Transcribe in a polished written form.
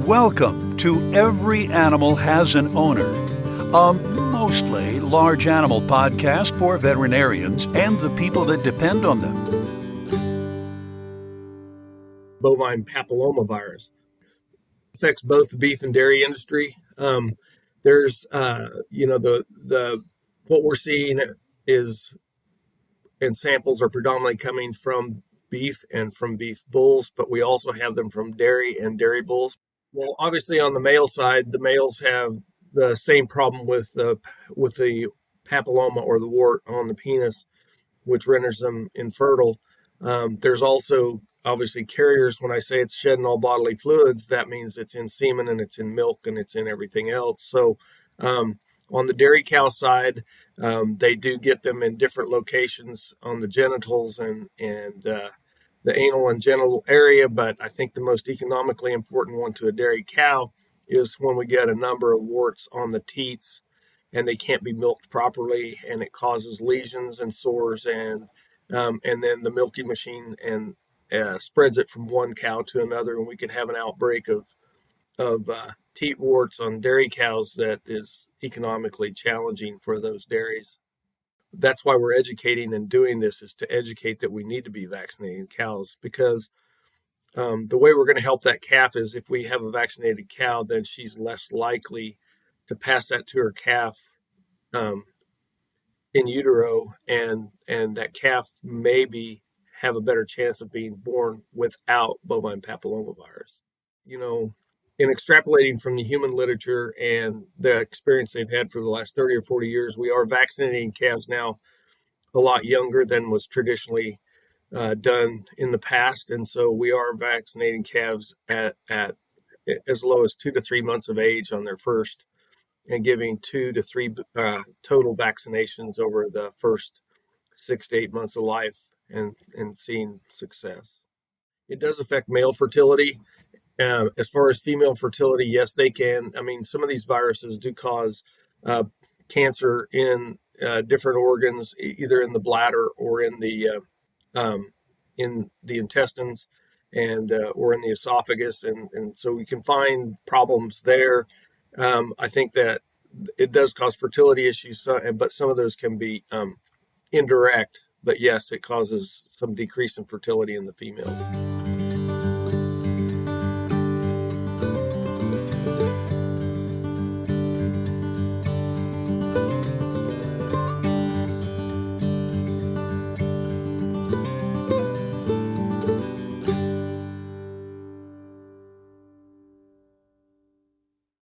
Welcome to Every Animal Has an Owner, a mostly large animal podcast for veterinarians and the people that depend on them. Bovine Papillomavirus affects both the beef and dairy industry. There's, what we're seeing is, and samples are predominantly coming from beef and from beef bulls, but we also have them from dairy and dairy bulls. Well, obviously on the male side, the males have the same problem with the papilloma or the wart on the penis, which renders them infertile. There's also obviously carriers. When I say it's shedding all bodily fluids, that means it's in semen and it's in milk and it's in everything else. So on the dairy cow side, they do get them in different locations on the genitals and the anal and genital area. But I think the most economically important one to a dairy cow is when we get a number of warts on the teats and they can't be milked properly, and it causes lesions and sores, and then the milking machine and spreads it from one cow to another, and we can have an outbreak of teat warts on dairy cows that is economically challenging for those dairies. That's why we're educating and doing this, is to educate that we need to be vaccinating cows, because the way we're going to help that calf is if we have a vaccinated cow, then she's less likely to pass that to her calf in utero, and that calf maybe have a better chance of being born without bovine papillomavirus. In extrapolating from the human literature and the experience they've had for the last 30 or 40 years, we are vaccinating calves now a lot younger than was traditionally done in the past. And so we are vaccinating calves at as low as 2 to 3 months of age on their first, and giving 2 to 3 total vaccinations over the first 6 to 8 months of life, and seeing success. It does affect male fertility. As far as female fertility, yes, they can. I mean, some of these viruses do cause cancer in different organs, either in the bladder or in the intestines, and or in the esophagus, and so we can find problems there. I think that it does cause fertility issues, but some of those can be indirect. But yes, it causes some decrease in fertility in the females.